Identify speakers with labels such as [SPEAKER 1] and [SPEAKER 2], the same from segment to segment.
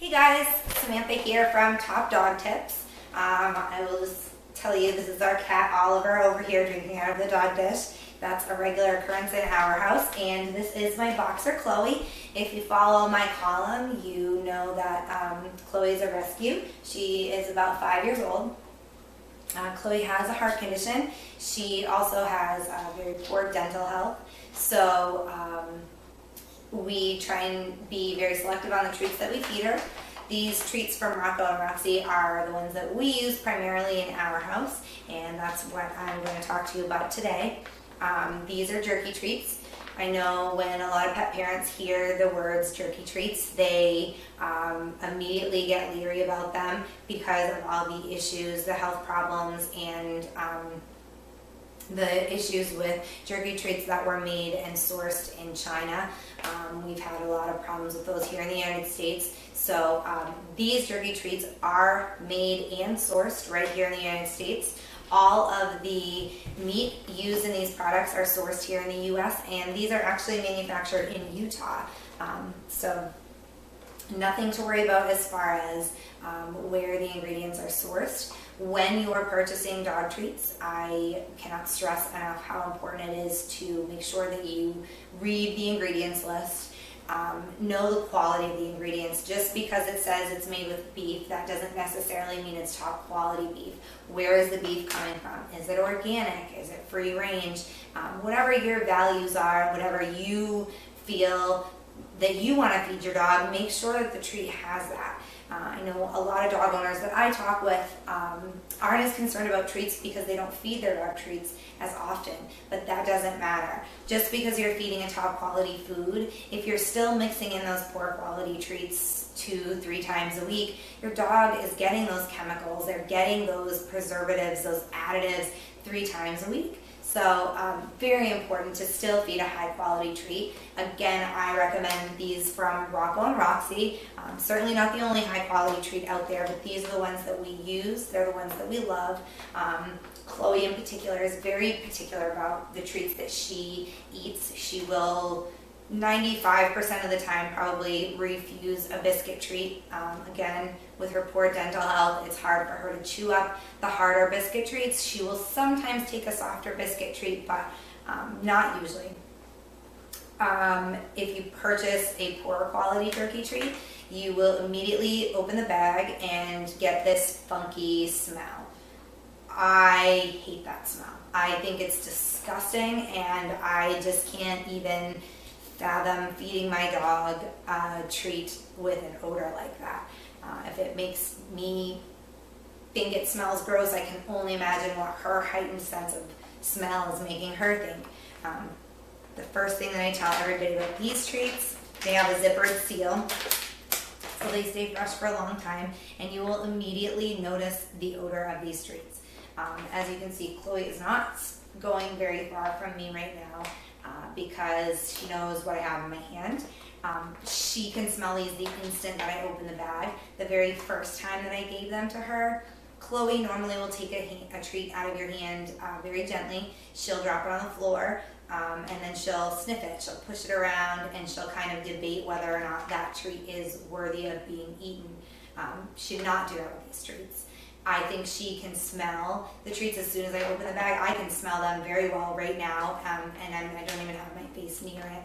[SPEAKER 1] Hey guys, Samantha here from Top Dog Tips. I will just tell you this is our cat Oliver over here drinking out of the dog dish. That's a regular occurrence in our house. And this is my boxer Chloe. If you follow my column, you know that Chloe is a rescue. She is about 5 years old. Chloe has a heart condition. She also has very poor dental health. So we try and be very selective on the treats that we feed her. These treats from Rocco and Roxie are the ones that we use primarily in our house, and that's what I'm going to talk to you about today. These are jerky treats. I know when a lot of pet parents hear the words jerky treats, they immediately get leery about them because of all the issues, the health problems, and the issues with jerky treats that were made and sourced in China. We've had a lot of problems with those here in the United States. So these jerky treats are made and sourced right here in the United States. All of the meat used in these products are sourced here in the US, and these are actually manufactured in Utah. So nothing to worry about as far as where the ingredients are sourced. When you are purchasing dog treats, I cannot stress enough how important it is to make sure that you read the ingredients list, know the quality of the ingredients. Just because it says it's made with beef, that doesn't necessarily mean it's top quality beef. Where is the beef coming from? Is it organic? Is it free range? Whatever your values are, whatever you feel that you want to feed your dog, make sure that the treat has that. I know a lot of dog owners that I talk with aren't as concerned about treats because they don't feed their dog treats as often, but that doesn't matter. Just because you're feeding a top quality food, if you're still mixing in those poor quality treats 2-3 times a week, your dog is getting those chemicals, they're getting those preservatives, those additives 3 times a week. So very important to still feed a high quality treat. Again, I recommend these from Rocco and Roxie. Certainly not the only high quality treat out there, but these are the ones that we use. They're the ones that we love. Chloe in particular is very particular about the treats that she eats. She will 95% of the time probably refuse a biscuit treat. Again, with her poor dental health, it's hard for her to chew up the harder biscuit treats. She will sometimes take a softer biscuit treat, but not usually. If you purchase a poorer quality jerky treat, you will immediately open the bag and get this funky smell. I hate that smell. I think it's disgusting, and I just can't even fathom feeding my dog a treat with an odor like that. If it makes me think it smells gross, I can only imagine what her heightened sense of smell is making her think. The first thing that I tell everybody about these treats, they have a zippered seal, so they stay fresh for a long time, and you will immediately notice the odor of these treats. As you can see, Chloe is not going very far from me right now, because she knows what I have in my hand. She can smell these the instant that I open the bag. The very first time that I gave them to her, Chloe normally will take a treat out of your hand very gently. She'll drop it on the floor, and then she'll sniff it. She'll push it around, and she'll kind of debate whether or not that treat is worthy of being eaten. She did not do that with these treats. I think she can smell the treats as soon as I open the bag. I can smell them very well right now, and I don't even have my face near it.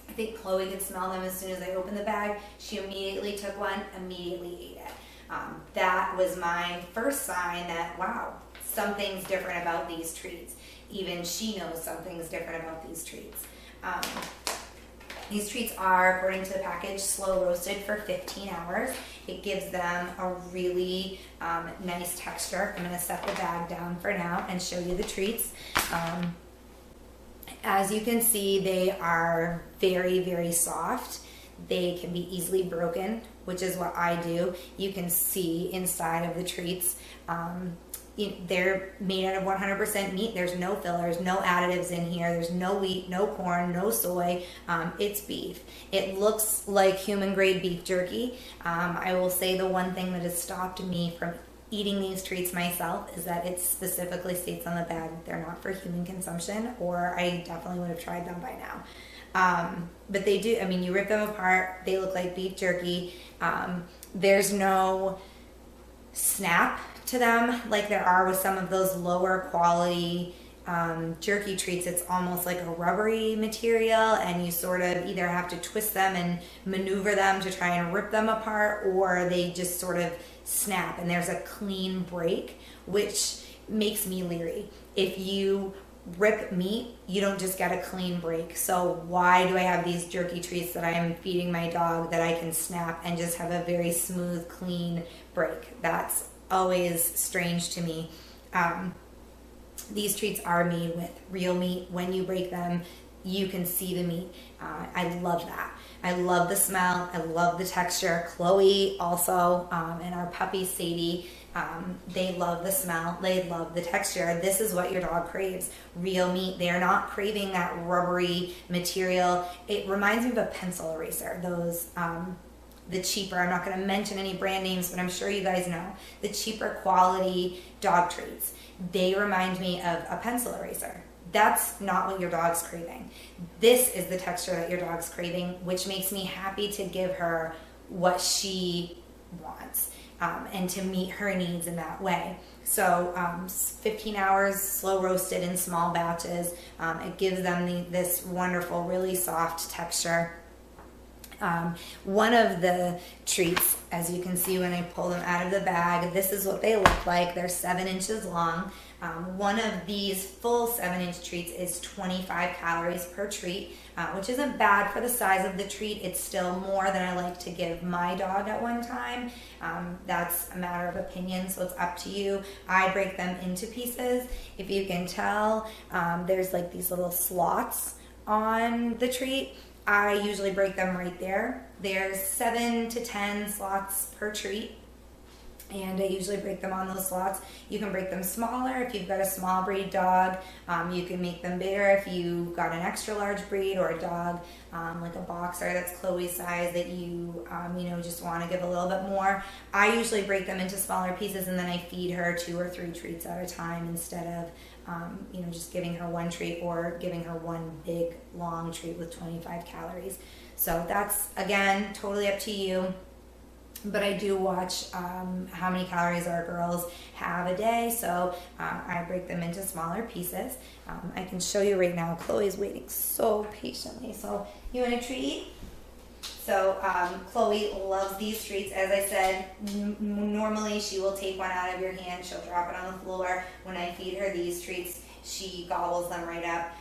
[SPEAKER 1] I think Chloe could smell them as soon as I opened the bag. She immediately took one, immediately ate it. That was my first sign that, wow, something's different about these treats. Even she knows something's different about these treats. These treats are, according to the package, slow roasted for 15 hours. It gives them a really nice texture. I'm going to set the bag down for now and show you the treats. As you can see, they are very, very soft. They can be easily broken, which is what I do. You can see inside of the treats. They're made out of 100% meat. There's no fillers, no additives in here. There's no wheat, no corn, no soy. It's beef. It looks like human grade beef jerky. I will say the one thing that has stopped me from eating these treats myself is that it specifically states on the bag they're not for human consumption, or I definitely would have tried them by now. But they do, I mean, you rip them apart, they look like beef jerky. There's no snap to them like there are with some of those lower quality jerky treats. It's almost like a rubbery material, and you sort of either have to twist them and maneuver them to try and rip them apart, or they just sort of snap and there's a clean break, which makes me leery. If you rip meat, you don't just get a clean break. So why do I have these jerky treats that I am feeding my dog that I can snap and just have a very smooth, clean break? That's always strange to me. These treats are made with real meat. When you break them, you can see the meat. I love that. I love the smell. I love the texture. Chloe also, and our puppy Sadie, they love the smell. They love the texture. This is what your dog craves. Real meat. They are not craving that rubbery material. It reminds me of a pencil eraser. Those, the cheaper, I'm not going to mention any brand names, but I'm sure you guys know, the cheaper quality dog treats. They remind me of a pencil eraser. That's not what your dog's craving. This is the texture that your dog's craving, which makes me happy to give her what she wants, and to meet her needs in that way. So 15 hours slow roasted in small batches. It gives them this wonderful, really soft texture. One of the treats, as you can see when I pull them out of the bag, this is what they look like. They're 7 inches long. One of these full 7-inch treats is 25 calories per treat, which isn't bad for the size of the treat. It's still more than I like to give my dog at one time. That's a matter of opinion, so it's up to you. I break them into pieces. If you can tell, there's like these little slots on the treat. I usually break them right there. There's 7 to 10 slots per treat, and I usually break them on those slots. You can break them smaller if you've got a small breed dog. You can make them bigger if you've got an extra large breed or a dog like a boxer that's Chloe's size that you just want to give a little bit more. I usually break them into smaller pieces, and then I feed her 2 or 3 treats at a time instead of just giving her one treat or giving her one big long treat with 25 calories. So that's, again, totally up to you. But I do watch how many calories our girls have a day, so I break them into smaller pieces. I can show you right now. Chloe's waiting so patiently. So you want a treat? So Chloe loves these treats. As I said, normally she will take one out of your hand. She'll drop it on the floor. When I feed her these treats, she gobbles them right up.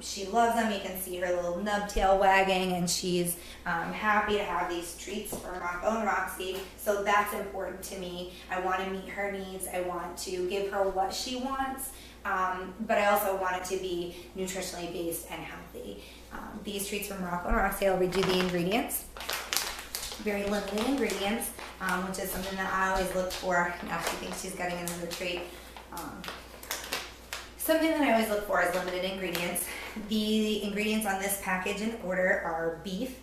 [SPEAKER 1] She loves them. You can see her little nub tail wagging, and she's happy to have these treats from Rocco and Roxie. So that's important to me. I want to meet her needs. I want to give her what she wants, but I also want it to be nutritionally based and healthy. These treats from Rocco and Roxie, I'll read you the ingredients. Very limited ingredients, which is something that I always look for. Now she thinks she's getting another treat. Something that I always look for is limited ingredients. The ingredients on this package in order are beef,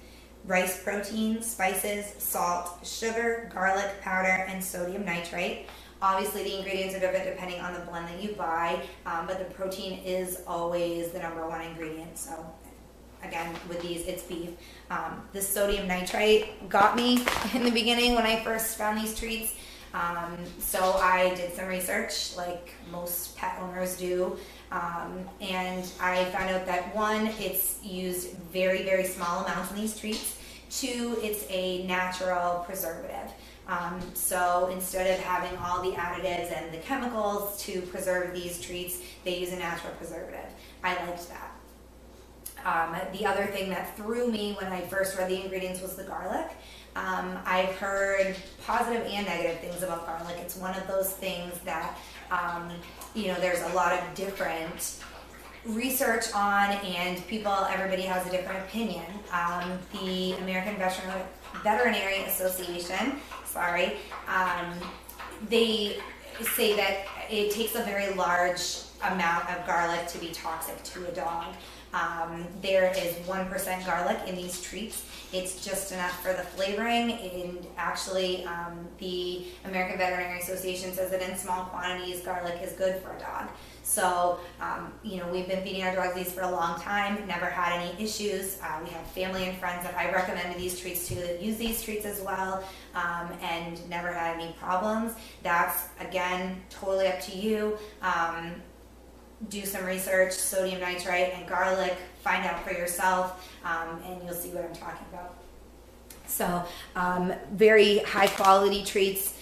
[SPEAKER 1] rice protein, spices, salt, sugar, garlic powder, and sodium nitrite. Obviously, the ingredients are different depending on the blend that you buy, but the protein is always the #1 ingredient. So again, with these, it's beef. The sodium nitrite got me in the beginning when I first found these treats. So I did some research like most pet owners do, and I found out that 1, it's used very, very small amounts in these treats. 2, it's a natural preservative. So instead of having all the additives and the chemicals to preserve these treats, they use a natural preservative. I liked that. The other thing that threw me when I first read the ingredients was the garlic. I've heard positive and negative things about garlic. It's one of those things that, there's a lot of different research on, and everybody has a different opinion. The American Veterinary Association, they say that it takes a very large amount of garlic to be toxic to a dog. There is 1% garlic in these treats. It's just enough for the flavoring, and actually the American Veterinary Association says that in small quantities garlic is good for a dog. So, we've been feeding our dogs these for a long time, never had any issues. We have family and friends that I recommended these treats to that use these treats as well, and never had any problems. That's, again, totally up to you. Do some research, sodium nitrite and garlic, find out for yourself, and you'll see what I'm talking about. So, very high quality treats.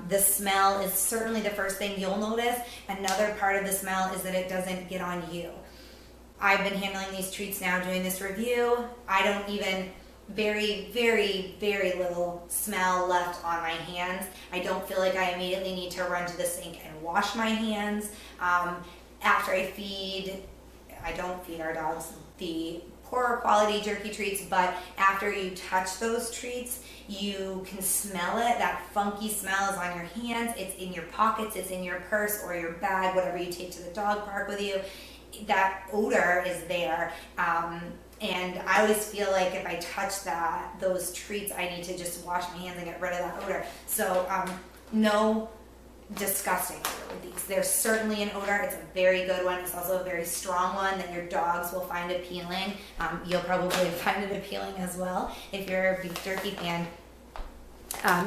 [SPEAKER 1] The smell is certainly the first thing you'll notice. Another part of the smell is that it doesn't get on you. I've been handling these treats now, doing this review. I don't even, very, very, very little smell left on my hands. I don't feel like I immediately need to run to the sink and wash my hands. After I feed, I don't feed our dogs the poorer quality jerky treats, but after you touch those treats, you can smell it. That funky smell is on your hands, it's in your pockets, it's in your purse or your bag, whatever you take to the dog park with you. That odor is there. And I always feel like if I touch those treats, I need to just wash my hands and get rid of that odor. So no disgusting odor with these. There's certainly an odor. It's a very good one. It's also a very strong one that your dogs will find appealing. You'll probably find it appealing as well if you're a beef jerky fan.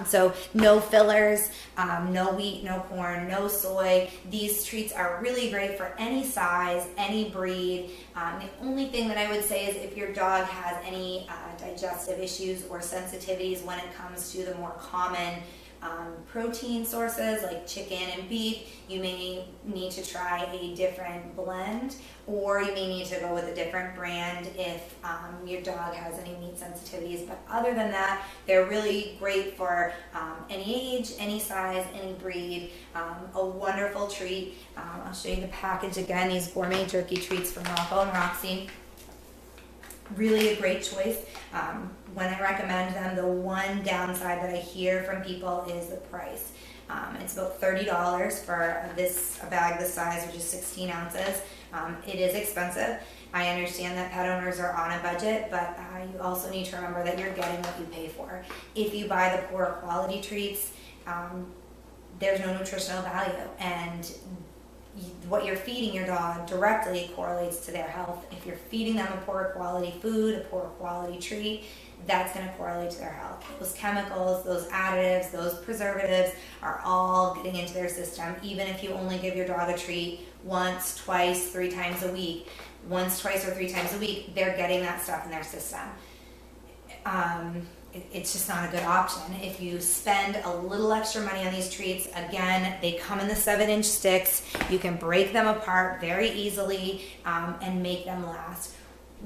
[SPEAKER 1] So no fillers, no wheat, no corn, no soy. These treats are really great for any size, any breed. The only thing that I would say is if your dog has any digestive issues or sensitivities when it comes to the more common protein sources like chicken and beef, you may need to try a different blend, or you may need to go with a different brand if your dog has any meat sensitivities. But other than that, they're really great for any age, any size, any breed. A wonderful treat. I'll show you the package again. These gourmet jerky treats from Rocco and Roxie. Really a great choice. When I recommend them, the one downside that I hear from people is the price. It's about $30 for a bag this size, which is 16 ounces. It is expensive. I understand that pet owners are on a budget, but you also need to remember that you're getting what you pay for. If you buy the poorer quality treats, there's no nutritional value, and what you're feeding your dog directly correlates to their health. If you're feeding them a poor quality food, a poor quality treat, that's going to correlate to their health. Those chemicals, those additives, those preservatives are all getting into their system. Even if you only give your dog a treat once, twice, 3 times a week, once, twice, or 3 times a week, they're getting that stuff in their system. It's just not a good option. If you spend a little extra money on these treats, again, they come in the 7-inch sticks. You can break them apart very easily and make them last.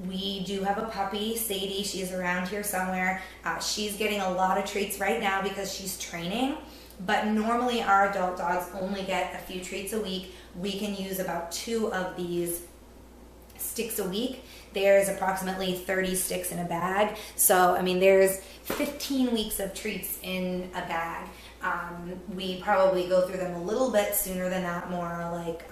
[SPEAKER 1] We do have a puppy, Sadie. She's around here somewhere. She's getting a lot of treats right now because she's training, but normally our adult dogs only get a few treats a week. We can use about 2 of these sticks a week. There's approximately 30 sticks in a bag. So, there's 15 weeks of treats in a bag. We probably go through them a little bit sooner than that, more like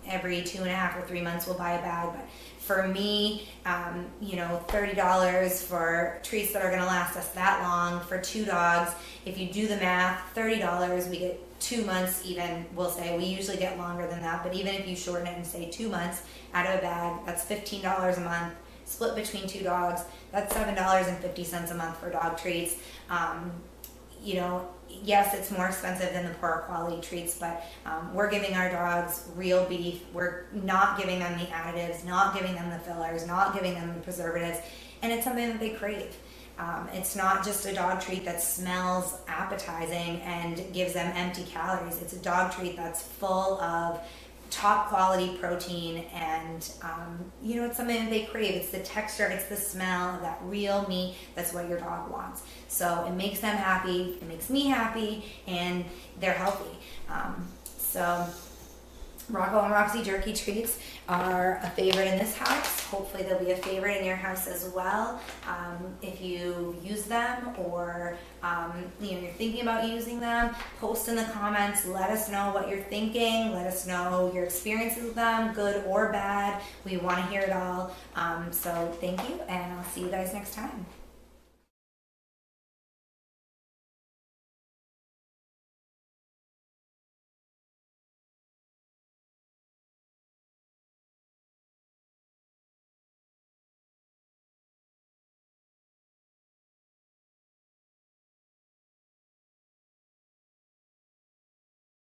[SPEAKER 1] every 2.5 or 3 months we'll buy a bag. But for me, $30 for treats that are going to last us that long for 2 dogs. If you do the math, $30, we get 2 months even, we'll say. We usually get longer than that, but even if you shorten it and say 2 months out of a bag, that's $15 a month. Split between 2 dogs, that's $7.50 a month for dog treats. Yes, it's more expensive than the poorer quality treats, but we're giving our dogs real beef. We're not giving them the additives, not giving them the fillers, not giving them the preservatives, and it's something that they crave. It's not just a dog treat that smells appetizing and gives them empty calories. It's a dog treat that's full of top quality protein, and it's something that they crave. It's the texture, it's the smell of that real meat. That's what your dog wants. So it makes them happy, it makes me happy, and they're healthy. So Rocco and Roxie Jerky treats are a favorite in this house. Hopefully they'll be a favorite in your house as well. If you use them or you're thinking about using them, post in the comments. Let us know what you're thinking. Let us know your experiences with them, good or bad. We want to hear it all. So thank you, and I'll see you guys next time.